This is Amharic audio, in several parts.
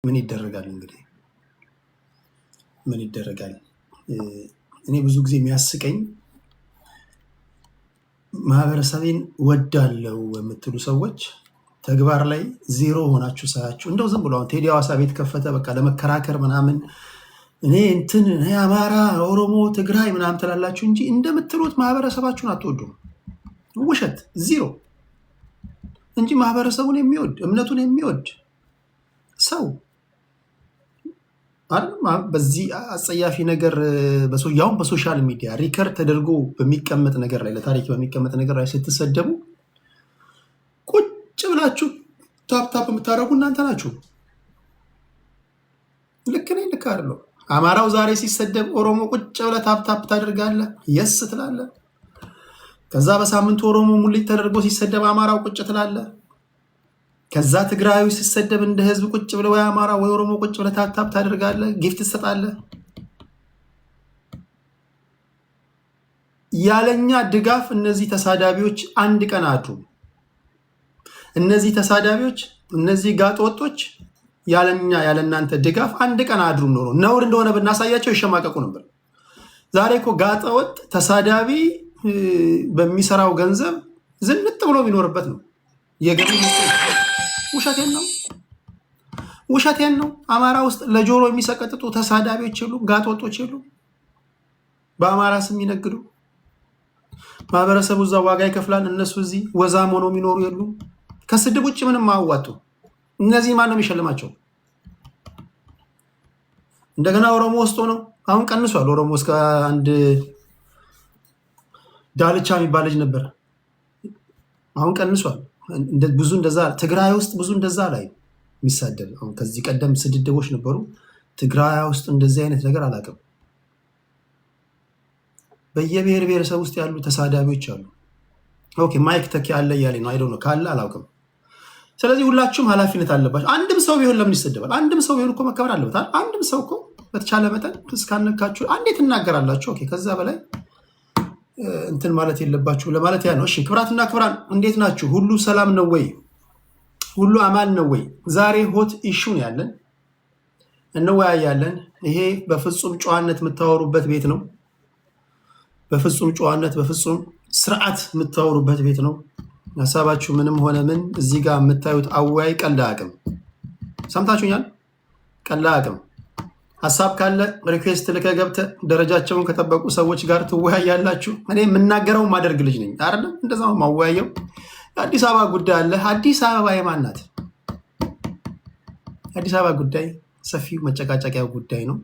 ምን ይደረጋል እንግዲህ ምን ይደረጋል። እኔ ብዙ ጊዜ የሚያስቀኝ ማህበረሰቤን ወዳለው የምትሉ ሰዎች ተግባር ላይ ዜሮ ሆናችሁ ሳያችሁ እንደው ዝም ብሎ አሁን ቴዲ ሐዋሳ ቤት ከፈተ በቃ ለመከራከር ምናምን እኔ እንትን አማራ፣ ኦሮሞ፣ ትግራይ ምናምን ትላላችሁ እንጂ እንደምትሉት ማህበረሰባችሁን አትወዱም። ውሸት ዜሮ እንጂ ማህበረሰቡን የሚወድ እምነቱን የሚወድ ሰው በዚህ አጸያፊ ነገር ያውም በሶሻል ሚዲያ ሪከርድ ተደርጎ በሚቀመጥ ነገር ላይ ለታሪክ በሚቀመጥ ነገር ላይ ስትሰደቡ ቁጭ ብላችሁ ታፕታፕ የምታደርጉ እናንተ ናችሁ። ልክ ነኝ ልክ አይደለሁ? አማራው ዛሬ ሲሰደብ ኦሮሞ ቁጭ ብለህ ታፕታፕ ታደርጋለህ፣ የስ ትላለህ። ከዛ በሳምንቱ ኦሮሞ ሙልጭ ተደርጎ ሲሰደብ አማራው ቁጭ ትላለህ። ከዛ ትግራዩ ሲሰደብ እንደ ህዝብ ቁጭ ብለህ ወይ አማራ ወይ ኦሮሞ ቁጭ ብለህ ታፕታፕ ታደርጋለህ፣ ጊፍት ትሰጣለህ። ያለኛ ድጋፍ እነዚህ ተሳዳቢዎች አንድ ቀን አድሩ። እነዚህ ተሳዳቢዎች እነዚህ ጋጥ ወጦች ያለኛ ያለናንተ ድጋፍ አንድ ቀን አድሩም ኖሮ ነውር እንደሆነ ብናሳያቸው ይሸማቀቁ ነበር። ዛሬ እኮ ጋጠ ወጥ ተሳዳቢ በሚሰራው ገንዘብ ዝንጥ ብሎ የሚኖርበት ነው። የገቢ ውሸቴን ነው ውሸቴን ነው። አማራ ውስጥ ለጆሮ የሚሰቀጥጡ ተሳዳቢዎች የሉ፣ ጋጥ ወጦች የሉ፣ በአማራ ስም የሚነግዱ ማህበረሰቡ እዛ ዋጋ ይከፍላል። እነሱ እዚህ ወዛም ሆኖ የሚኖሩ የሉ። ከስድብ ውጭ ምንም አዋጡ። እነዚህ ማን ነው የሚሸልማቸው? እንደገና ኦሮሞ ውስጥ ነው አሁን ቀንሷል። ኦሮሞ እስከ አንድ ዳልቻ የሚባል ልጅ ነበር፣ አሁን ቀንሷል። ብዙ እንደዛ ትግራይ ውስጥ ብዙ እንደዛ ላይ የሚሳደብ አሁን ከዚህ ቀደም ስድድቦች ነበሩ። ትግራይ ውስጥ እንደዚህ አይነት ነገር አላውቅም። በየብሔር ብሔረሰብ ውስጥ ያሉ ተሳዳቢዎች አሉ። ኦኬ ማይክ ተኪ አለ እያለኝ ነው። አይደው ነው ካለ አላውቅም። ስለዚህ ሁላችሁም ኃላፊነት አለባችሁ። አንድም ሰው ቢሆን ለምን ይሰደባል? አንድም ሰው ቢሆን እኮ መከበር አለበት። አንድም ሰው እኮ በተቻለ መጠን እስካነካችሁ አንዴ ትናገራላችሁ። ኦኬ ከዛ በላይ እንትን ማለት የለባችሁ ለማለት ያ ነው። እሺ ክብራትና ክብራን እንዴት ናችሁ? ሁሉ ሰላም ነው ወይ? ሁሉ አማን ነው ወይ? ዛሬ ሆት ኢሹ ነው ያለን፣ እንወያያለን። ይሄ በፍጹም ጨዋነት የምታወሩበት ቤት ነው። በፍጹም ጨዋነት በፍጹም ስርዓት የምታወሩበት ቤት ነው። ሀሳባችሁ ምንም ሆነ ምን እዚህ ጋር የምታዩት አወያይ ቀልድ አቅም ሰምታችሁኛል። ቀልድ አቅም ሀሳብ ካለ ሪኩዌስት ልከህ ገብተህ ደረጃቸውን ከጠበቁ ሰዎች ጋር ትወያያላችሁ። እኔ የምናገረው ማደርግ ልጅ ነኝ አይደለም፣ እንደዛ ማወያየው። የአዲስ አበባ ጉዳይ አለ። አዲስ አበባ የማን ናት? አዲስ አበባ ጉዳይ ሰፊው መጨቃጨቂያ ጉዳይ ነው።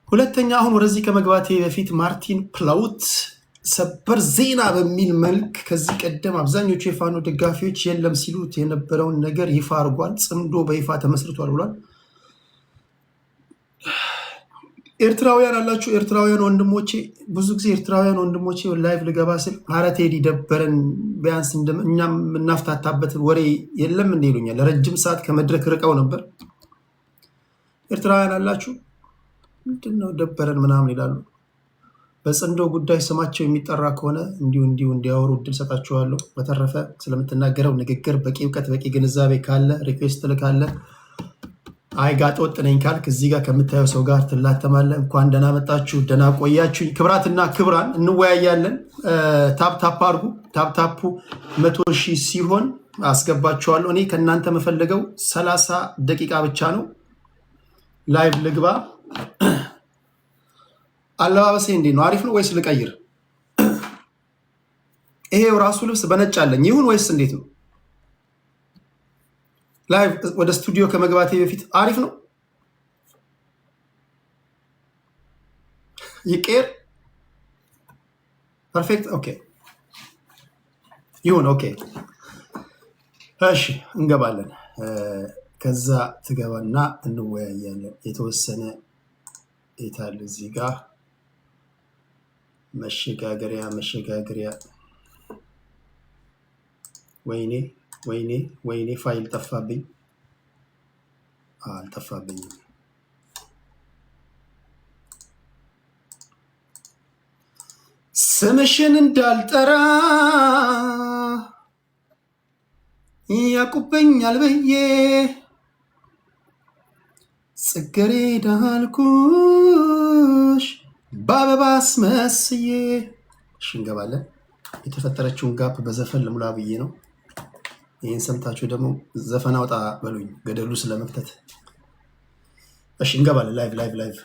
ሁለተኛ አሁን ወደዚህ ከመግባቴ በፊት ማርቲን ፕላውት ሰበር ዜና በሚል መልክ ከዚህ ቀደም አብዛኞቹ የፋኖ ደጋፊዎች የለም ሲሉት የነበረውን ነገር ይፋ አድርጓል። ጽምዶ በይፋ ተመስርቷል ብሏል። ኤርትራውያን አላችሁ፣ ኤርትራውያን ወንድሞቼ፣ ብዙ ጊዜ ኤርትራውያን ወንድሞቼ ላይቭ ልገባ ስል ኧረ ቴዲ ደበረን፣ ቢያንስ እኛም የምናፍታታበት ወሬ የለም እንደ ይሉኛል። ለረጅም ሰዓት ከመድረክ ርቀው ነበር። ኤርትራውያን አላችሁ ምንድነው ደበረን ምናምን ይላሉ። በጽምዶ ጉዳይ ስማቸው የሚጠራ ከሆነ እንዲሁ እንዲያወሩ እድል ሰጣችኋለሁ። በተረፈ ስለምትናገረው ንግግር በቂ እውቀት በቂ ግንዛቤ ካለ ሪኩዌስት ልካለ። አይ ጋጥ ወጥ ነኝ ካልክ እዚህ ጋር ከምታየው ሰው ጋር ትላተማለህ። እንኳን ደህና መጣችሁ፣ ደህና ቆያችሁ። ክብራትና ክብራን እንወያያለን። ታፕታፕ አድርጉ። ታፕታፑ 100 ሺህ ሲሆን አስገባችኋለሁ። እኔ ከእናንተ የምፈልገው 30 ደቂቃ ብቻ ነው። ላይቭ ልግባ። አለባበሴ እንዴት ነው? አሪፍ ነው ወይስ ልቀይር? ይሄው ራሱ ልብስ በነጭ አለኝ ይሁን ወይስ እንዴት ነው? ላይቭ ወደ ስቱዲዮ ከመግባቴ በፊት አሪፍ ነው? ይቀር? ፐርፌክት። ኦኬ ይሁን። ኦኬ እሺ፣ እንገባለን። ከዛ ትገባና እንወያያለን። የተወሰነ የታል እዚህ ጋር መሸጋገሪያ ወይኔ ፋይል ጠፋብኝ። አልጠፋብኝም። ስምሽን እንዳልጠራ ያቁበኛል ብዬ ጽጌረዳ አልኩሽ በአበባ አስመስዬ። እሺ እንገባለን። የተፈጠረችውን ጋፕ በዘፈን ልሙላ ብዬ ነው። ይህን ሰምታችሁ ደግሞ ዘፈን አውጣ በሉኝ ገደሉ ስለመክተት። እሺ እንገባለን። ላይቭ ላይቭ ላይቭ።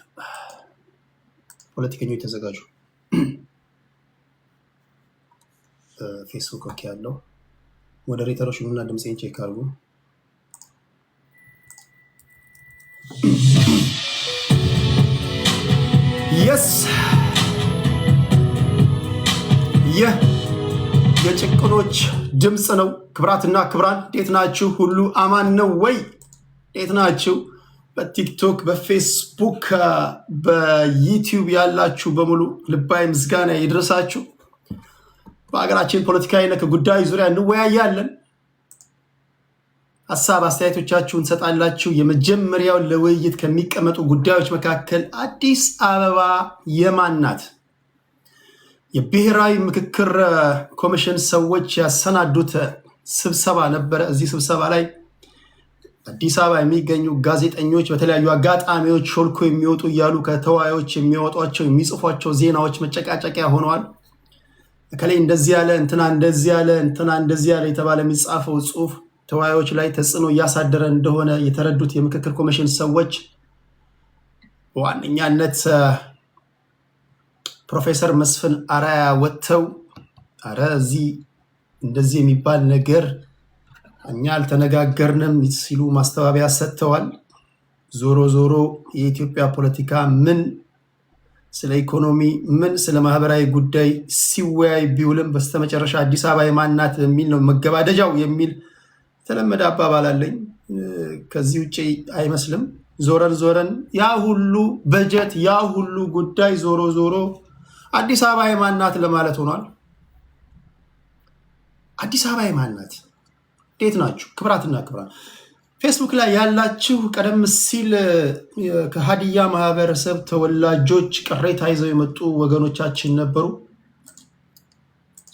ፖለቲከኞች ተዘጋጁ። ፌስቡክ ኦኬ ያለው ሞዴሬተሮች እና ድምፄን ቼክ አድርጉ። የስ ይህ የጭቁኖች ድምፅ ነው። ክብራትና ክብራን እንዴት ናችሁ? ሁሉ አማን ነው ወይ? እንዴት ናችሁ? በቲክቶክ በፌስቡክ በዩቲዩብ ያላችሁ በሙሉ ልባዊ ምስጋና ይድረሳችሁ። በሀገራችን ፖለቲካዊ ነክ ጉዳይ ዙሪያ እንወያያለን። ሀሳብ አስተያየቶቻችሁን ሰጣላችሁ። የመጀመሪያው ለውይይት ከሚቀመጡ ጉዳዮች መካከል አዲስ አበባ የማን ናት? የብሔራዊ ምክክር ኮሚሽን ሰዎች ያሰናዱት ስብሰባ ነበረ። እዚህ ስብሰባ ላይ አዲስ አበባ የሚገኙ ጋዜጠኞች በተለያዩ አጋጣሚዎች ሾልኮ የሚወጡ እያሉ ከተወያዮች የሚወጧቸው የሚጽፏቸው ዜናዎች መጨቃጨቂያ ሆነዋል። በተለይ እንደዚህ ያለ እንትና እንደዚህ ያለ እንትና እንደዚህ ያለ የተባለ የሚጻፈው ጽሁፍ ተወያዮች ላይ ተጽዕኖ እያሳደረ እንደሆነ የተረዱት የምክክር ኮሚሽን ሰዎች በዋነኛነት ፕሮፌሰር መስፍን አርአያ ወጥተው አረ እዚህ እንደዚህ የሚባል ነገር እኛ አልተነጋገርንም ሲሉ ማስተባበያ ሰጥተዋል። ዞሮ ዞሮ የኢትዮጵያ ፖለቲካ ምን ስለ ኢኮኖሚ ምን ስለ ማህበራዊ ጉዳይ ሲወያይ ቢውልም በስተመጨረሻ አዲስ አበባ የማን ናት የሚል ነው መገባደጃው የሚል የተለመደ አባባል አለኝ። ከዚህ ውጭ አይመስልም። ዞረን ዞረን ያ ሁሉ በጀት ያ ሁሉ ጉዳይ ዞሮ ዞሮ አዲስ አበባ የማን ናት ለማለት ሆኗል። አዲስ አበባ የማን ናት? እንዴት ናችሁ ክብራትና ክብራን? ፌስቡክ ላይ ያላችሁ ቀደም ሲል ከሀዲያ ማህበረሰብ ተወላጆች ቅሬታ ይዘው የመጡ ወገኖቻችን ነበሩ።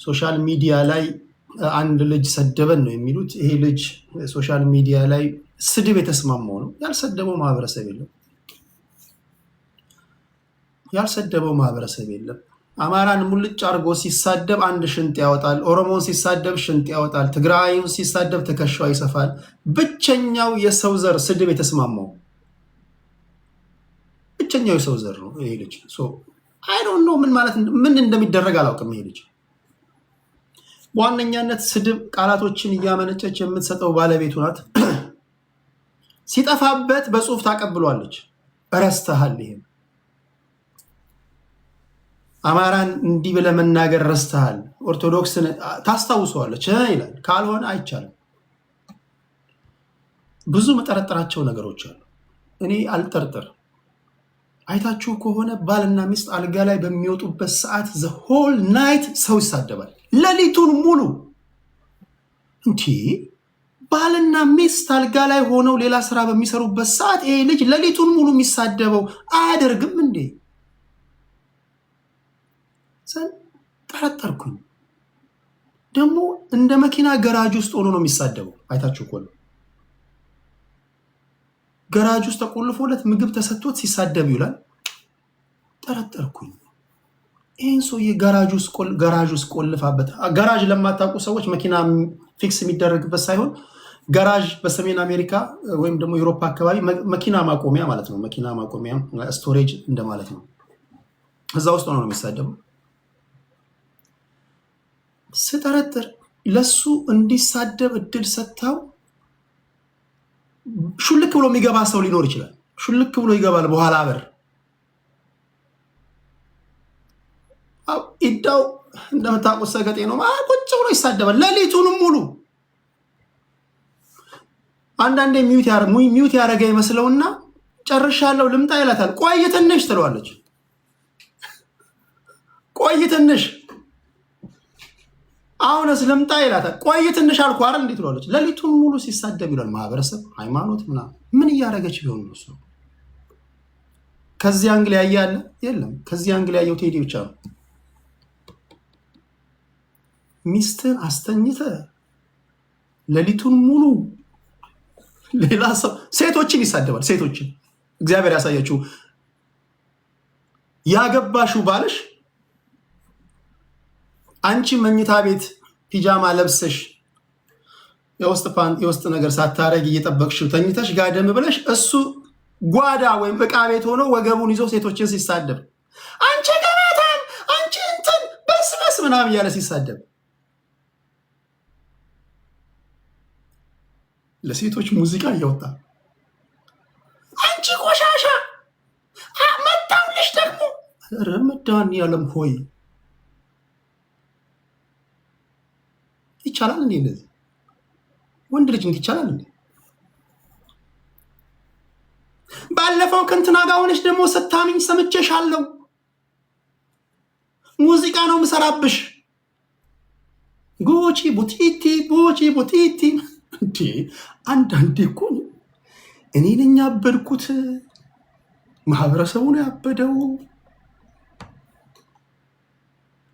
ሶሻል ሚዲያ ላይ አንድ ልጅ ሰደበን ነው የሚሉት። ይሄ ልጅ ሶሻል ሚዲያ ላይ ስድብ የተስማማው ነው። ያልሰደበው ማህበረሰብ የለም። ያልሰደበው ማህበረሰብ የለም። አማራን ሙልጭ አድርጎ ሲሳደብ አንድ ሽንጥ ያወጣል። ኦሮሞን ሲሳደብ ሽንጥ ያወጣል። ትግራዩን ሲሳደብ ትከሻው ይሰፋል። ብቸኛው የሰው ዘር ስድብ የተስማማው ብቸኛው የሰው ዘር ነው ይሄ ልጅ። አይ ዶንት ኖ ምን እንደሚደረግ አላውቅም። ይሄ ልጅ በዋነኛነት ስድብ ቃላቶችን እያመነጨች የምትሰጠው ባለቤቱ ናት። ሲጠፋበት በጽሁፍ ታቀብሏለች። ረስተሃል፣ ይሄም አማራን እንዲህ ብለህ መናገር ረስተሃል፣ ኦርቶዶክስን ታስታውሰዋለች ይላል። ካልሆነ አይቻልም። ብዙ መጠረጠራቸው ነገሮች አሉ። እኔ አልጠርጥር። አይታችሁ ከሆነ ባልና ሚስት አልጋ ላይ በሚወጡበት ሰዓት ዘ ሆል ናይት ሰው ይሳደባል። ሌሊቱን ሙሉ እንዲህ ባልና ሚስት አልጋ ላይ ሆነው ሌላ ስራ በሚሰሩበት ሰዓት ይሄ ልጅ ሌሊቱን ሙሉ የሚሳደበው አያደርግም እንዴ? ጠረጠርኩኝ። ደግሞ እንደ መኪና ገራጅ ውስጥ ሆኖ ነው የሚሳደበው። አይታችሁ ከሆነ ገራጅ ውስጥ ተቆልፎለት ምግብ ተሰጥቶት ሲሳደብ ይውላል። ጠረጠርኩኝ። ይህን ሰውዬ ገራጅ ውስጥ ቆልፋበት። ገራጅ ለማታውቁ ሰዎች መኪና ፊክስ የሚደረግበት ሳይሆን ገራጅ በሰሜን አሜሪካ ወይም ደግሞ ዩሮፓ አካባቢ መኪና ማቆሚያ ማለት ነው። መኪና ማቆሚያ ስቶሬጅ እንደማለት ነው። እዛ ውስጥ ሆኖ ነው የሚሳደበው። ስጠረጥር ለሱ እንዲሳደብ እድል ሰጥታው ሹልክ ብሎ የሚገባ ሰው ሊኖር ይችላል። ሹልክ ብሎ ይገባል። በኋላ በር ኢዳው እንደምታውቁት ሰገጤ ነው። ቁጭ ብሎ ይሳደባል ሌሊቱንም ሙሉ። አንዳንዴ ሚዩት ያደረገ ይመስለውና ጨርሻለሁ ልምጣ ይላታል። ቆይ ትንሽ ትለዋለች። ቆይ ትንሽ አሁንስ ልምጣ ይላታል። ቆይ ትንሽ አልኩ አይደል እንዴ ትለዋለች። ሌሊቱን ሙሉ ሲሳደብ ይላል። ማህበረሰብ ሃይማኖት ምን እያደረገች ቢሆን ነው እሱ? ከዚህ አንግል ያያለ የለም። ከዚህ አንግል ያየው ቴዲ ብቻ ነው። ሚስትን አስተኝተ ሌሊቱን ሙሉ ሌላ ሰው ሴቶችን ይሳደባል። ሴቶችን እግዚአብሔር ያሳያችሁ። ያገባሽው ባልሽ አንቺ መኝታ ቤት ፒጃማ ለብሰሽ የውስጥ ነገር ሳታረግ እየጠበቅሽው ተኝተሽ ጋደም ብለሽ እሱ ጓዳ ወይም ዕቃ ቤት ሆኖ ወገቡን ይዞ ሴቶችን ሲሳደብ አንቺ ገናታን አንቺ እንትን በስበስ ምናምን እያለ ሲሳደብ ለሴቶች ሙዚቃ እያወጣ አንቺ ቆሻሻ መጣውልሽ ደግሞ ረመዳን ያለም ሆይ ይቻላል እንዴ? እንደዚህ ወንድ ልጅ እንዲህ ይቻላል እንዴ? ባለፈው ከእንትና ጋር ሆነሽ ደግሞ ስታምኝ ሰምቼሻለሁ፣ ሙዚቃ ነው ምሰራብሽ፣ ጉቺ ቡቲቲ እንዴ! አንዳንዴ እኮ እኔ ነኝ ያበድኩት፣ ማህበረሰቡ ነው ያበደው።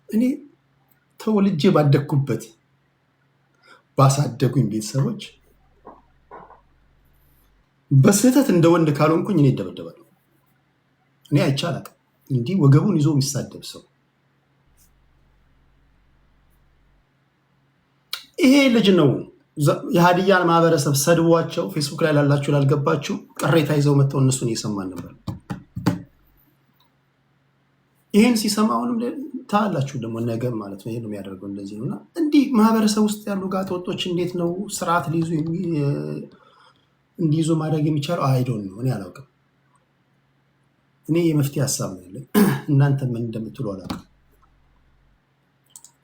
እኔ ተወልጄ ባደግኩበት ባሳደጉኝ ቤተሰቦች በስህተት እንደ ወንድ ካልሆንኩኝ እኔ እደበደባለሁ። እኔ አይቻላል እንዲህ ወገቡን ይዞ የሚሳደብ ሰው። ይሄ ልጅ ነው የሀዲያን ማህበረሰብ ሰድቧቸው ፌስቡክ ላይ ላላችሁ ላልገባችሁ ቅሬታ ይዘው መጥተው እነሱን እየሰማን ነበር። ይህን ሲሰማ አሁንም ታላችሁ ደግሞ ነገ ማለት ነው። ይሄ ነው የሚያደርገው እንደዚህ ነውና እንዲህ ማህበረሰብ ውስጥ ያሉ ጋጠ ወጦች እንዴት ነው ስርዓት እንዲይዙ ማድረግ የሚቻለው? አይዶን ነው እኔ አላውቅም። እኔ የመፍትሄ ሀሳብ ነው ያለኝ። እናንተ ምን እንደምትሉ አላውቅም።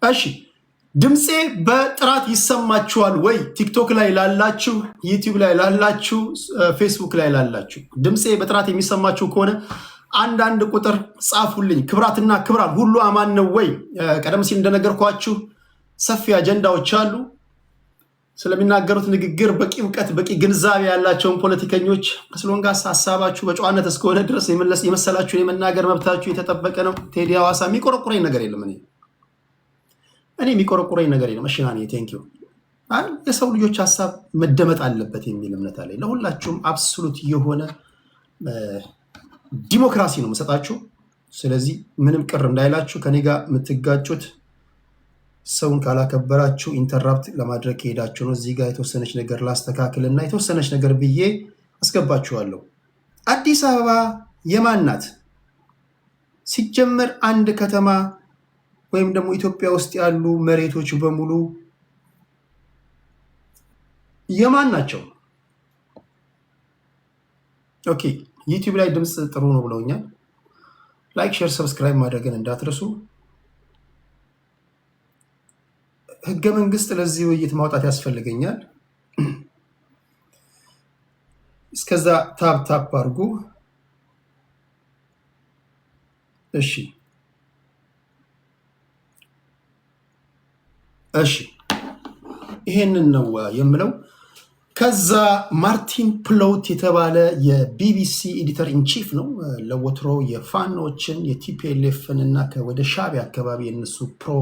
እሺ ድምፄ በጥራት ይሰማችኋል ወይ? ቲክቶክ ላይ ላላችሁ፣ ዩቲዩብ ላይ ላላችሁ፣ ፌስቡክ ላይ ላላችሁ ድምፄ በጥራት የሚሰማችሁ ከሆነ አንዳንድ ቁጥር ጻፉልኝ። ክብራትና ክብራን ሁሉ አማን ነው ወይ? ቀደም ሲል እንደነገርኳችሁ ሰፊ አጀንዳዎች አሉ። ስለሚናገሩት ንግግር በቂ እውቀት በቂ ግንዛቤ ያላቸውን ፖለቲከኞች ከስሎንጋስ ሀሳባችሁ በጨዋነት እስከሆነ ድረስ የመሰላችሁን የመናገር መብታችሁ የተጠበቀ ነው። ቴዲ ሐዋሳ የሚቆረቁረኝ ነገር የለም። እኔ የሚቆረቁረኝ ነገር የለም። እሽናኔ ቴንኪው። የሰው ልጆች ሀሳብ መደመጥ አለበት የሚል እምነት አለኝ። ለሁላችሁም አብሶሉት የሆነ ዲሞክራሲ ነው የምሰጣችሁ። ስለዚህ ምንም ቅር እንዳይላችሁ። ከኔ ጋር የምትጋጩት ሰውን ካላከበራችሁ ኢንተራፕት ለማድረግ ከሄዳችሁ ነው። እዚህ ጋር የተወሰነች ነገር ላስተካክልና የተወሰነች ነገር ብዬ አስገባችኋለሁ። አዲስ አበባ የማን ናት? ሲጀመር አንድ ከተማ ወይም ደግሞ ኢትዮጵያ ውስጥ ያሉ መሬቶች በሙሉ የማን ናቸው? ኦኬ ዩቲዩብ ላይ ድምፅ ጥሩ ነው ብለውኛል። ላይክ፣ ሼር፣ ሰብስክራይብ ማድረግን እንዳትረሱ። ህገ መንግስት ለዚህ ውይይት ማውጣት ያስፈልገኛል። እስከዛ ታፕ ታፕ አድርጉ። እሺ ይሄንን ነው የምለው። ከዛ ማርቲን ፕሎት የተባለ የቢቢሲ ኤዲተር ኢንቺፍ ነው። ለወትሮ የፋኖችን የቲፒኤልኤፍን እና ወደ ሻዕቢያ አካባቢ የነሱ ፕሮ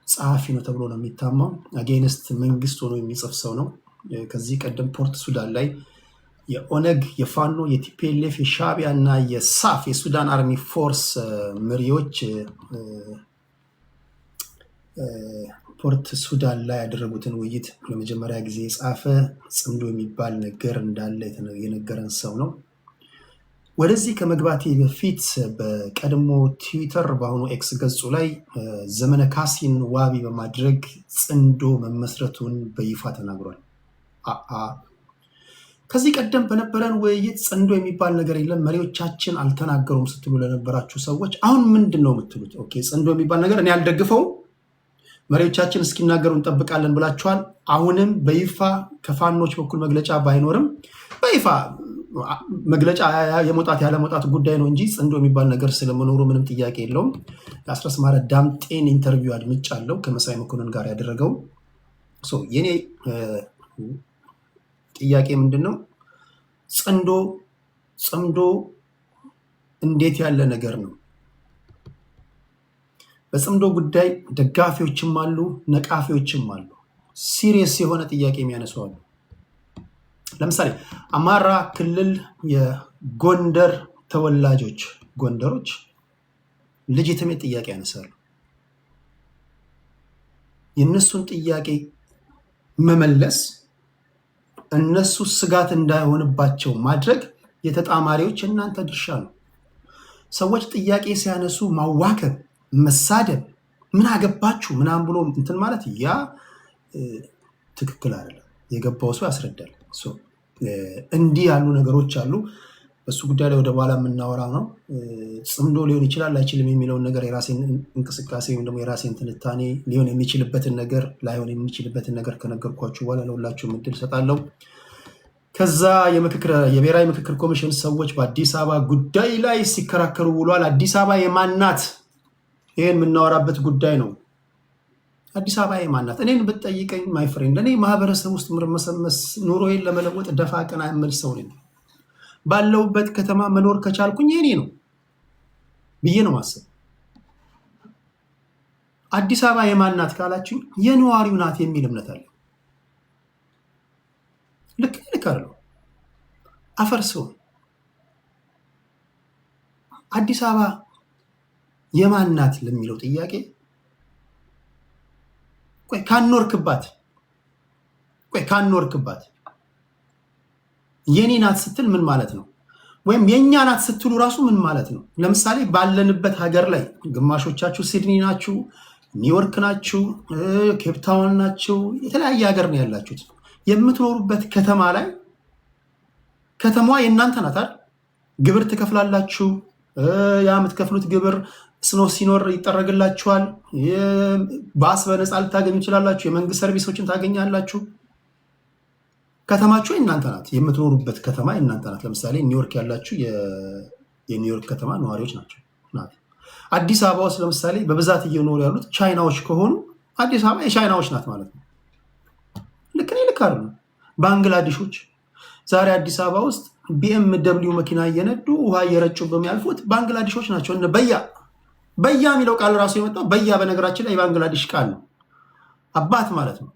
ጸሐፊ ነው ተብሎ ነው የሚታማው። አጌንስት መንግስት ሆኖ የሚጽፍ ሰው ነው። ከዚህ ቀደም ፖርት ሱዳን ላይ የኦነግ የፋኖ የቲፒኤልኤፍ የሻዕቢያ እና የሳፍ የሱዳን አርሚ ፎርስ መሪዎች ፖርት ሱዳን ላይ ያደረጉትን ውይይት ለመጀመሪያ ጊዜ የጻፈ ጽምዶ የሚባል ነገር እንዳለ የነገረን ሰው ነው። ወደዚህ ከመግባቴ በፊት በቀድሞ ትዊተር በአሁኑ ኤክስ ገጹ ላይ ዘመነ ካሴን ዋቢ በማድረግ ጽምዶ መመስረቱን በይፋ ተናግሯል። ከዚህ ቀደም በነበረን ውይይት ጽምዶ የሚባል ነገር የለም መሪዎቻችን አልተናገሩም ስትሉ ለነበራችሁ ሰዎች አሁን ምንድን ነው የምትሉት? ኦኬ ጽምዶ የሚባል ነገር እኔ አልደግፈውም፣ መሪዎቻችን እስኪናገሩ እንጠብቃለን ብላችኋል። አሁንም በይፋ ከፋኖች በኩል መግለጫ ባይኖርም በይፋ መግለጫ የመውጣት ያለመውጣት ጉዳይ ነው እንጂ ጽምዶ የሚባል ነገር ስለመኖሩ ምንም ጥያቄ የለውም። የአስረስ ማረ ዳምጤን ኢንተርቪው አድምጫለሁ ከመሳይ መኮንን ጋር ያደረገው። የኔ ጥያቄ ምንድን ነው? ጽምዶ እንዴት ያለ ነገር ነው? በጽምዶ ጉዳይ ደጋፊዎችም አሉ፣ ነቃፊዎችም አሉ። ሲሪየስ የሆነ ጥያቄ የሚያነሱ አሉ። ለምሳሌ አማራ ክልል የጎንደር ተወላጆች ጎንደሮች ሌጂቲሜት ጥያቄ ያነሳሉ። የእነሱን ጥያቄ መመለስ እነሱ ስጋት እንዳይሆንባቸው ማድረግ የተጣማሪዎች እናንተ ድርሻ ነው። ሰዎች ጥያቄ ሲያነሱ ማዋከብ፣ መሳደብ፣ ምን አገባችሁ ምናምን ብሎ እንትን ማለት ያ ትክክል አይደለም። የገባው ሰው ያስረዳል። እንዲህ ያሉ ነገሮች አሉ። በሱ ጉዳይ ላይ ወደ በኋላ የምናወራ ነው። ጽምዶ ሊሆን ይችላል አይችልም የሚለውን ነገር የራሴን እንቅስቃሴ ወይም ደግሞ የራሴን ትንታኔ ሊሆን የሚችልበትን ነገር ላይሆን የሚችልበትን ነገር ከነገርኳችሁ በኋላ ለሁላችሁ እድል ሰጣለሁ። ከዛ የብሔራዊ ምክክር ኮሚሽን ሰዎች በአዲስ አበባ ጉዳይ ላይ ሲከራከሩ ውሏል። አዲስ አበባ የማናት? ይህን የምናወራበት ጉዳይ ነው። አዲስ አበባ የማናት? እኔን ብትጠይቀኝ ማይ ፍሬንድ፣ እኔ ማህበረሰብ ውስጥ ምርመሰመስ ኑሮዬን ለመለወጥ ደፋ ቀና የምል ሰው ነኝ። ባለውበት ከተማ መኖር ከቻልኩኝ የኔ ነው ብዬ ነው ማሰብ። አዲስ አበባ የማናት ካላችሁኝ የነዋሪው ናት የሚል እምነት አለ። ልክ አለው አፈርሰው። አዲስ አበባ የማናት ለሚለው ጥያቄ ካኖርክባት የኔ ናት ስትል ምን ማለት ነው? ወይም የኛ ናት ስትሉ ራሱ ምን ማለት ነው? ለምሳሌ ባለንበት ሀገር ላይ ግማሾቻችሁ ሲድኒ ናችሁ፣ ኒውዮርክ ናችሁ፣ ኬፕታውን ናችሁ፣ የተለያየ ሀገር ነው ያላችሁት። የምትኖሩበት ከተማ ላይ ከተማዋ የእናንተ ናት አይደል? ግብር ትከፍላላችሁ። ያ የምትከፍሉት ግብር ስኖ ሲኖር ይጠረግላችኋል። ባስ በነፃ ልታገኙ ይችላላችሁ። የመንግስት ሰርቪሶችን ታገኛላችሁ። ከተማችሁ የእናንተ ናት። የምትኖሩበት ከተማ የእናንተ ናት። ለምሳሌ ኒውዮርክ ያላችሁ የኒውዮርክ ከተማ ነዋሪዎች ናቸው ናት። አዲስ አበባ ውስጥ ለምሳሌ በብዛት እየኖሩ ያሉት ቻይናዎች ከሆኑ አዲስ አበባ የቻይናዎች ናት ማለት ነው። ልክ አይደለም? ባንግላዴሾች ዛሬ አዲስ አበባ ውስጥ BMW መኪና እየነዱ ውሃ እየረጩ በሚያልፉት ባንግላዴሾች ናቸው። እነ በያ የሚለው ቃል ራሱ የመጣው በያ በነገራችን ላይ የባንግላዴሽ ቃል ነው፣ አባት ማለት ነው።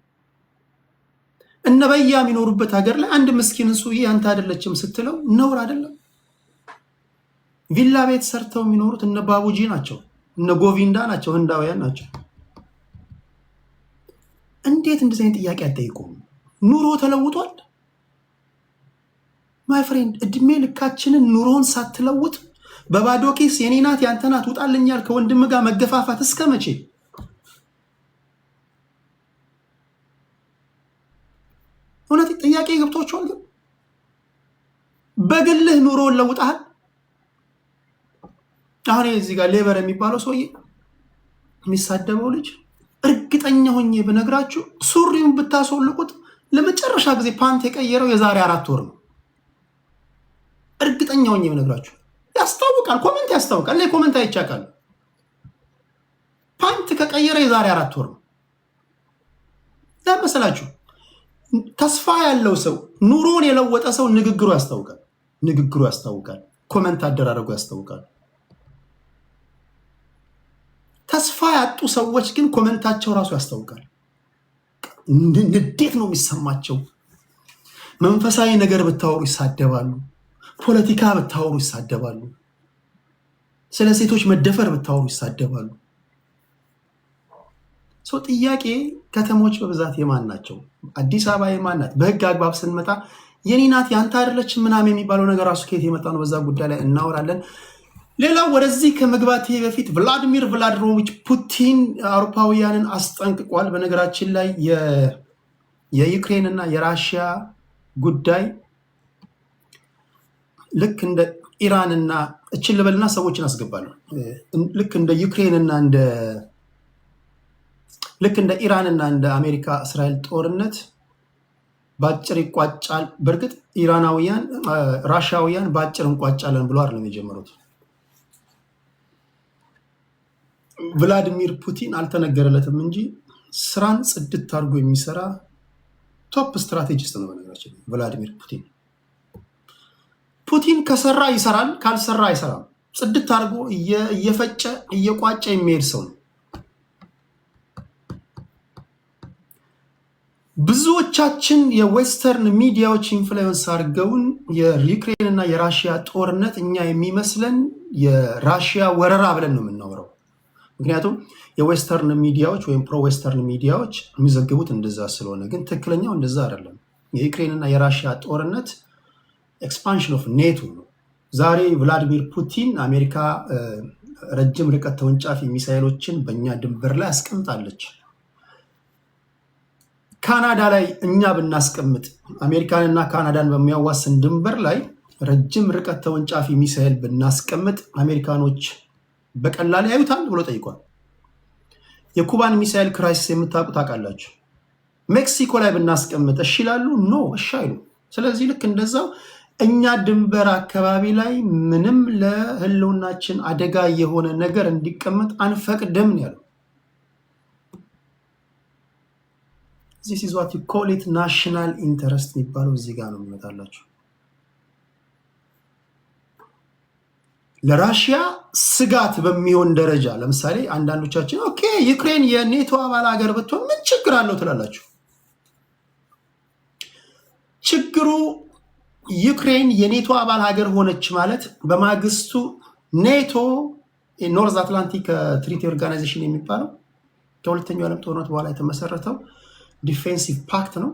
እነ በያ የሚኖሩበት ሀገር ላይ አንድ ምስኪን ሰውዬ አንተ አይደለችም ስትለው ነውር አይደለም? ቪላ ቤት ሰርተው የሚኖሩት እነ ባቡጂ ናቸው፣ እነ ጎቪንዳ ናቸው፣ ህንዳውያን ናቸው። እንዴት እንደዚህ አይነት ጥያቄ አትጠይቁም? ኑሮ ተለውጧል ማይ ፍሬንድ። እድሜ ልካችንን ኑሮን ሳትለውጥ በባዶ ኬስ የኔ ናት ያንተ ናት ውጣልኛል ከወንድም ጋር መገፋፋት እስከ መቼ? እውነት ጥያቄ ገብቷችኋል? ግን በግልህ ኑሮን ለውጣል። አሁን እዚህ ጋር ሌበር የሚባለው ሰውዬ የሚሳደበው ልጅ እርግጠኛ ሆኜ ብነግራችሁ ሱሪውን ብታስወልቁት ለመጨረሻ ጊዜ ፓንት የቀየረው የዛሬ 4 ወር ነው። እርግጠኛ ሆኜ ብነግራችሁ ያስታውቃል። ኮሜንት ያስታውቃል። እኔ ኮሜንት አይቻካል። ፓንት ከቀየረ የዛሬ 4 ወር ነው። ለምሳላችሁ ተስፋ ያለው ሰው ኑሮን የለወጠ ሰው ንግግሩ ያስታውቃል። ኮሜንት አደራረጉ ያስታውቃል። ተስፋ ያጡ ሰዎች ግን ኮሜንታቸው ራሱ ያስታውቃል። ንዴት ነው የሚሰማቸው። መንፈሳዊ ነገር ብታወሩ ይሳደባሉ። ፖለቲካ ብታወሩ ይሳደባሉ። ስለ ሴቶች መደፈር ብታወሩ ይሳደባሉ። ጥያቄ ከተሞች በብዛት የማን ናቸው? አዲስ አበባ የማን ናት? በህግ አግባብ ስንመጣ የኔ ናት ያንተ አይደለች ምናምን የሚባለው ነገር ራሱ ከየት የመጣ ነው? በዛ ጉዳይ ላይ እናወራለን። ሌላው ወደዚህ ከመግባቴ በፊት ቭላዲሚር ቭላድሚሮቪች ፑቲን አውሮፓውያንን አስጠንቅቋል። በነገራችን ላይ የዩክሬን እና የራሽያ ጉዳይ ልክ እንደ ኢራን እና እችን ልበልና ሰዎችን አስገባለሁ። ልክ እንደ ዩክሬን እና ልክ እንደ ኢራን እና እንደ አሜሪካ እስራኤል ጦርነት በአጭር ይቋጫል። በእርግጥ ራሽያውያን በአጭር እንቋጫለን ብሎ አይደለም የጀመሩት። ቭላዲሚር ፑቲን አልተነገረለትም እንጂ ስራን ጽድት አድርጎ የሚሰራ ቶፕ ስትራቴጂስት ነው። በነገራችን ቭላዲሚር ፑቲን ከሰራ ይሰራል፣ ካልሰራ አይሰራም። ጽድት አድርጎ እየፈጨ እየቋጨ የሚሄድ ሰው ነው። ብዙዎቻችን የዌስተርን ሚዲያዎች ኢንፍሉዌንስ አድርገውን የዩክሬን እና የራሽያ ጦርነት እኛ የሚመስለን የራሽያ ወረራ ብለን ነው የምናወራው። ምክንያቱም የዌስተርን ሚዲያዎች ወይም ፕሮ ዌስተርን ሚዲያዎች የሚዘግቡት እንደዛ ስለሆነ፣ ግን ትክክለኛው እንደዛ አይደለም። የዩክሬን እና የራሽያ ጦርነት ኤክስፓንሽን ኦፍ ኔቶ ነው። ዛሬ ቭላዲሚር ፑቲን አሜሪካ ረጅም ርቀት ተወንጫፊ ሚሳይሎችን በእኛ ድንበር ላይ አስቀምጣለች። ካናዳ ላይ እኛ ብናስቀምጥ አሜሪካንና ካናዳን በሚያዋስን ድንበር ላይ ረጅም ርቀት ተወንጫፊ ሚሳይል ብናስቀምጥ አሜሪካኖች በቀላል ያዩታል ብሎ ጠይቋል። የኩባን ሚሳይል ክራይሲስ የምታውቁ ታውቃላችሁ። ሜክሲኮ ላይ ብናስቀምጥ እሺ ይላሉ? ኖ እሺ አይሉ። ስለዚህ ልክ እንደዛው እኛ ድንበር አካባቢ ላይ ምንም ለህልውናችን አደጋ የሆነ ነገር እንዲቀመጥ አንፈቅድም ያለው። This is what you call it national interest የሚባለው እዚህ ጋር ነው የሚመጣላችሁ። ለራሽያ ስጋት በሚሆን ደረጃ ለምሳሌ አንዳንዶቻችን ኦኬ ዩክሬን የኔቶ አባል ሀገር ብትሆን ምን ችግር አለው ትላላችሁ። ችግሩ ዩክሬን የኔቶ አባል ሀገር ሆነች ማለት በማግስቱ ኔቶ ኖርዝ አትላንቲክ ትሪቲ ኦርጋናይዜሽን የሚባለው ከሁለተኛው ዓለም ጦርነት በኋላ የተመሰረተው ዲፌንሲቭ ፓክት ነው።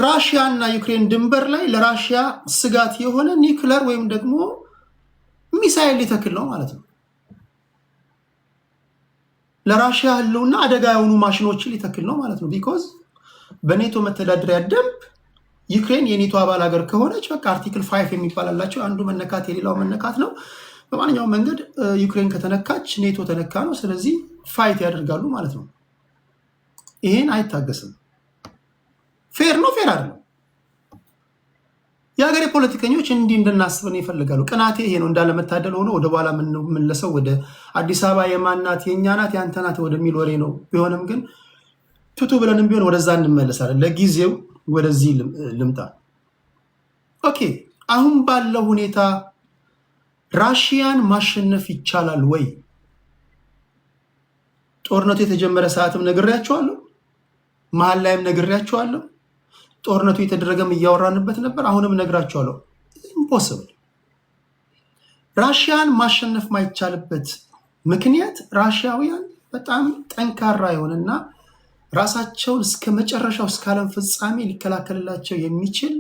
ራሽያ እና ዩክሬን ድንበር ላይ ለራሽያ ስጋት የሆነ ኒውክለር ወይም ደግሞ ሚሳይል ሊተክል ነው ማለት ነው። ለራሽያ ህልውና አደጋ የሆኑ ማሽኖችን ሊተክል ነው ማለት ነው። ቢኮዝ በኔቶ መተዳደሪያ ደንብ ዩክሬን የኔቶ አባል ሀገር ከሆነች በቃ አርቲክል 5 የሚባላላቸው አንዱ መነካት የሌላው መነካት ነው። በማንኛውም መንገድ ዩክሬን ከተነካች ኔቶ ተነካ ነው። ስለዚህ ፋይት ያደርጋሉ ማለት ነው። ይሄን አይታገስም። ፌር ነው? ፌር አይደለም። የሀገሬ ፖለቲከኞች እንዲህ እንድናስብን ይፈልጋሉ። ቅናቴ ይሄ ነው። እንዳለመታደል ሆኖ ወደ በኋላ የምንመለሰው ወደ አዲስ አበባ የማናት የእኛ ናት የአንተ ናት ወደሚል ወሬ ነው። ቢሆንም ግን ቱቱ ብለንም ቢሆን ወደዛ እንመለሳለን። ለጊዜው ወደዚህ ልምጣ። ኦኬ፣ አሁን ባለው ሁኔታ ራሽያን ማሸነፍ ይቻላል ወይ? ጦርነቱ የተጀመረ ሰዓትም ነግሬያቸዋለሁ፣ መሀል ላይም ነግሬያቸዋለሁ። ጦርነቱ የተደረገም እያወራንበት ነበር። አሁንም ነግራቸዋለሁ። ኢምፖስብል። ራሽያን ማሸነፍ ማይቻልበት ምክንያት ራሽያውያን በጣም ጠንካራ የሆነና ራሳቸውን እስከ መጨረሻው እስከ ዓለም ፍጻሜ ሊከላከልላቸው የሚችል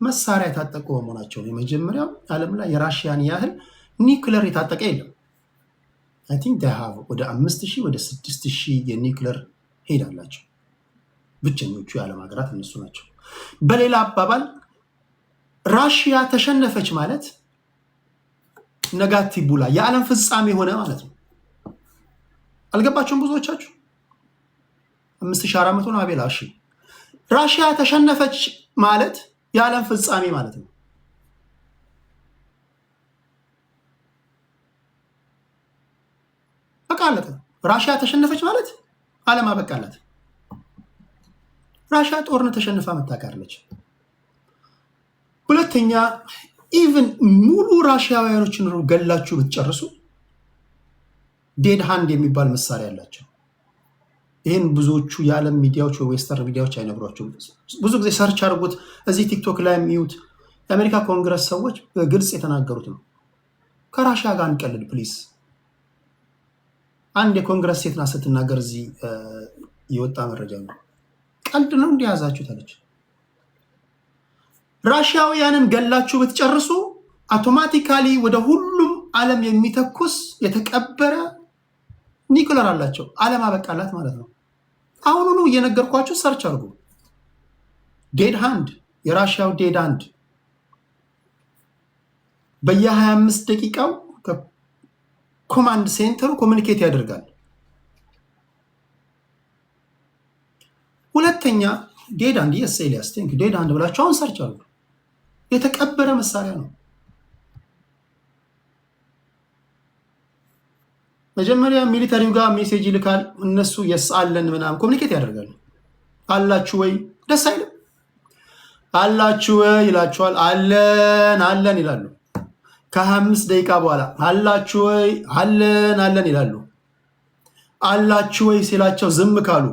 መሳሪያ የታጠቁ በመሆናቸው ነው። የመጀመሪያው ዓለም ላይ የራሽያን ያህል ኒውክለር የታጠቀ የለም። አይ ቲንክ ዴይ ሃቭ ወደ 5000 ወደ 6000 የኒውክለር ሄድ አላቸው። ብቸኞቹ የዓለም ሀገራት እነሱ ናቸው። በሌላ አባባል ራሽያ ተሸነፈች ማለት ነጋቲቭ ቡላ የዓለም ፍጻሜ ሆነ ማለት ነው። አልገባችሁም? ብዙዎቻችሁ 5400 ነው። አቤላ እሺ፣ ራሽያ ተሸነፈች ማለት የዓለም ፍጻሜ ማለት ነው። በቃ አለቀ። ራሽያ ተሸነፈች ማለት ዓለም አበቃላት። ራሽያ ጦርነት ተሸንፋ መታቃለች። ሁለተኛ ኢቭን ሙሉ ራሽያውያኖችን ገላችሁ ብትጨርሱ ዴድ ሃንድ የሚባል መሳሪያ አላቸው። ይህን ብዙዎቹ የዓለም ሚዲያዎች ወይ ዌስተርን ሚዲያዎች አይነግሯቸውም። ብዙ ጊዜ ሰርች አድርጉት፣ እዚህ ቲክቶክ ላይ የሚዩት የአሜሪካ ኮንግረስ ሰዎች በግልጽ የተናገሩት ነው። ከራሽያ ጋር እንቀልድ ፕሊዝ። አንድ የኮንግረስ ሴት ናት ስትናገር፣ እዚህ የወጣ መረጃ ነው። ቀልድ ነው እንዲያዛችሁ ታለች። ራሽያውያንን ገላችሁ ብትጨርሱ አውቶማቲካሊ ወደ ሁሉም ዓለም የሚተኩስ የተቀበረ ኒውክለር አላቸው። ዓለም አበቃላት ማለት ነው። አሁኑኑ እየነገርኳችሁ ሰርች አድርጉ። ዴድ ሃንድ፣ የራሽያው ዴድ ሃንድ በየ25 ደቂቃው ኮማንድ ሴንተሩ ኮሚኒኬት ያደርጋል። ሁለተኛ ዴድ ሃንድ የኤልያስ ቲንክ ዴድ ሃንድ ብላችሁ አሁን ሰርች አድርጉ። የተቀበረ መሳሪያ ነው። መጀመሪያ ሚሊተሪው ጋር ሜሴጅ ይልካል። እነሱ የስ አለን ምናምን ኮሚኒኬት ያደርጋሉ። አላችሁ ወይ? ደስ አይልም። አላችሁ ወይ ይላችኋል። አለን አለን ይላሉ። ከ25 ደቂቃ በኋላ አላችሁ ወይ? አለን አለን ይላሉ። አላችሁ ወይ ሲላቸው ዝም ካሉ